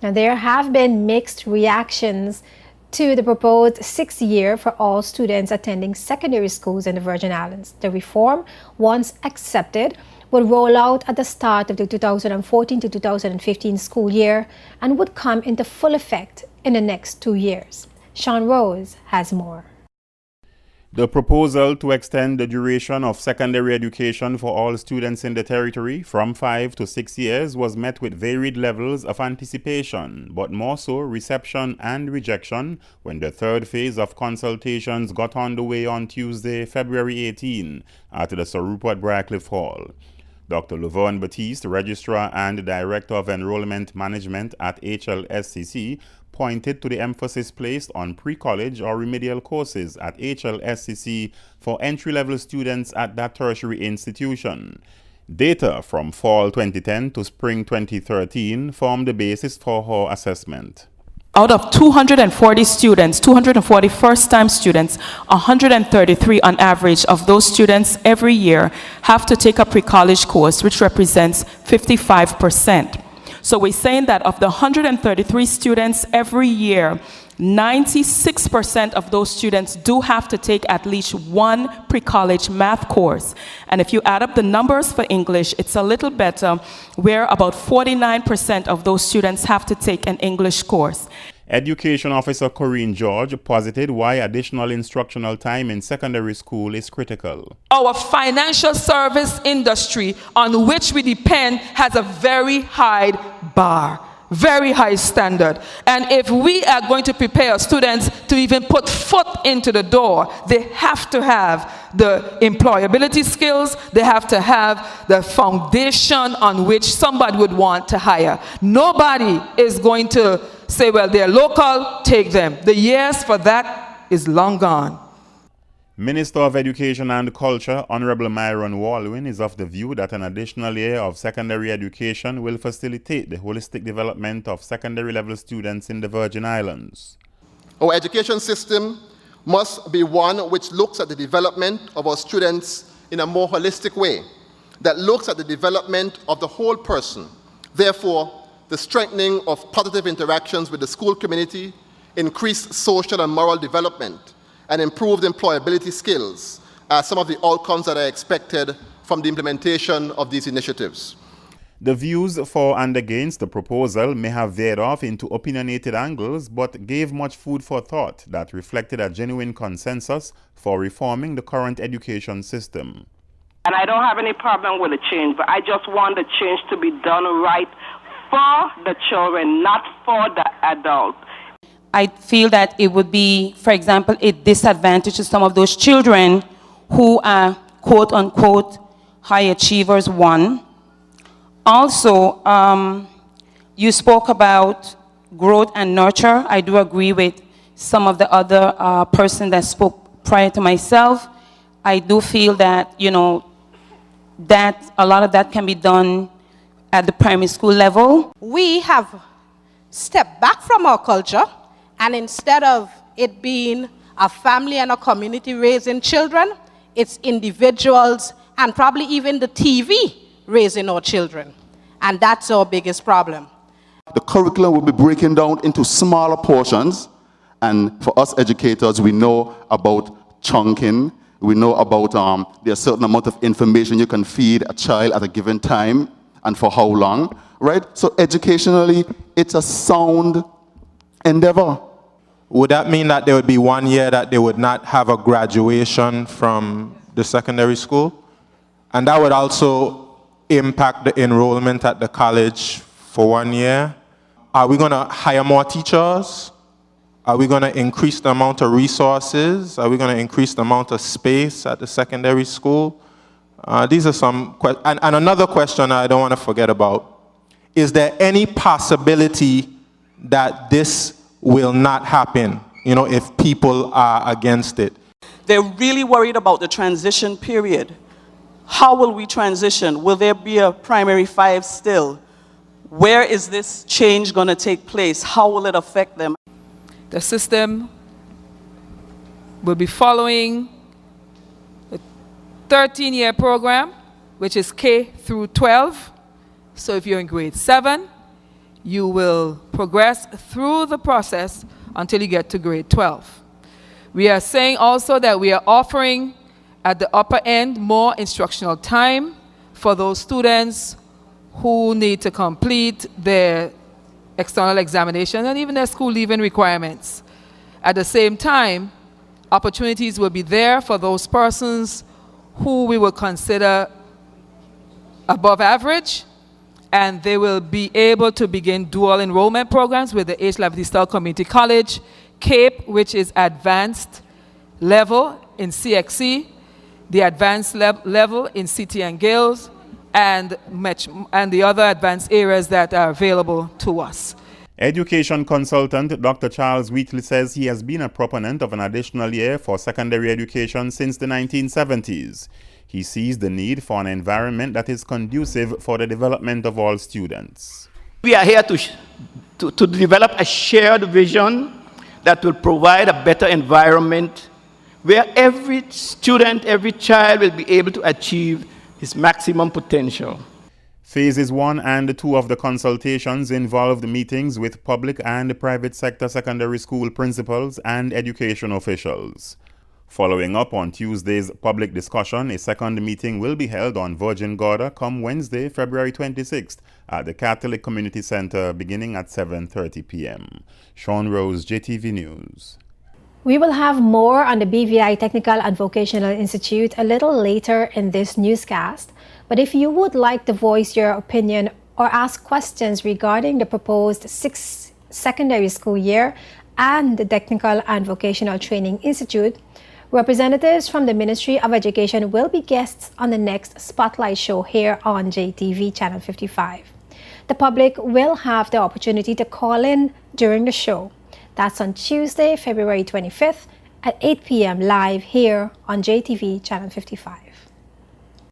Now, there have been mixed reactions to the proposed 6th year for all students attending secondary schools in the Virgin Islands. The reform, once accepted, would roll out at the start of the 2014 to 2015 school year and would come into full effect in the next 2 years. Sean Rose has more. The proposal to extend the duration of secondary education for all students in the territory from 5 to 6 years was met with varied levels of anticipation, but more so reception and rejection when the third phase of consultations got underway on Tuesday, February 18, at the Sir Rupert Briarcliff Hall. Dr. Laverne Batiste, Registrar and Director of Enrollment Management at HLSCC, pointed to the emphasis placed on pre-college or remedial courses at HLSCC for entry-level students at that tertiary institution. Data from fall 2010 to spring 2013 formed the basis for her assessment. Out of 240 students, 240 first-time students, 133 on average of those students every year have to take a pre-college course, which represents 55%. So we're saying that of the 133 students every year, 96% of those students do have to take at least one pre-college math course. And if you add up the numbers for English, it's a little better, where about 49% of those students have to take an English course. Education Officer Corinne George posited why additional instructional time in secondary school is critical. Our financial service industry, on which we depend, has a very high bar, very high standard. And if we are going to prepare our students to even put foot into the door, they have to have the employability skills, they have to have the foundation on which somebody would want to hire. Nobody is going to say, well, they're local, take them. The years for that is long gone. Minister of Education and Culture, Honorable Myron Walwyn, is of the view that an additional year of secondary education will facilitate the holistic development of secondary level students in the Virgin Islands. Our education system must be one which looks at the development of our students in a more holistic way, that looks at the development of the whole person. Therefore, the strengthening of positive interactions with the school community, increased social and moral development, and improved employability skills are some of the outcomes that are expected from the implementation of these initiatives. The views for and against the proposal may have veered off into opinionated angles, but gave much food for thought that reflected a genuine consensus for reforming the current education system. And I don't have any problem with the change, but I just want the change to be done right for the children, not for the adults. I feel that it would be, for example, a disadvantage to some of those children who are quote-unquote high achievers, one. Also, you spoke about growth and nurture. I do agree with some of the other person that spoke prior to myself. I do feel that, that a lot of that can be done at the primary school level. We have stepped back from our culture, and instead of it being a family and a community raising children, it's individuals and probably even the TV raising our children. And that's our biggest problem. The curriculum will be breaking down into smaller portions, and for us educators, we know about chunking. We know about there's a certain amount of information you can feed a child at a given time and for how long, right? So educationally, it's a sound endeavor. Would that mean that there would be 1 year that they would not have a graduation from the secondary school? And that would also impact the enrollment at the college for 1 year? Are we going to hire more teachers? Are we going to increase the amount of resources? Are we going to increase the amount of space at the secondary school? These are some questions. And another question I don't want to forget about. Is there any possibility that this will not happen, if people are against it? They're really worried about the transition period. How will we transition? Will there be a primary 5 still? Where is this change going to take place? How will it affect them? The system will be following a 13-year program, which is K through 12. So if you're in grade 7, you will progress through the process until you get to grade 12. We are saying also that we are offering at the upper end more instructional time for those students who need to complete their external examination and even their school leaving requirements. At the same time, opportunities will be there for those persons who we will consider above average, and they will be able to begin dual enrollment programs with the H. Lavity Style Community College, CAPE, which is advanced level in CXC, the advanced level in CT and Gales, and the other advanced areas that are available to us. Education consultant Dr. Charles Wheatley says he has been a proponent of an additional year for secondary education since the 1970s. He sees the need for an environment that is conducive for the development of all students. We are here to develop a shared vision that will provide a better environment where every student, every child will be able to achieve his maximum potential. Phases 1 and 2 of the consultations involved meetings with public and private sector secondary school principals and education officials. Following up on Tuesday's public discussion, a second meeting will be held on Virgin Gorda come Wednesday, February 26th at the Catholic Community Center beginning at 7:30 p.m. Sean Rose, JTV News. We will have more on the BVI Technical and Vocational Institute a little later in this newscast. But if you would like to voice your opinion or ask questions regarding the proposed 6th secondary school year and the Technical and Vocational Training Institute, representatives from the Ministry of Education will be guests on the next Spotlight show here on JTV Channel 55. The public will have the opportunity to call in during the show. That's on Tuesday, February 25th at 8 p.m. live here on JTV Channel 55.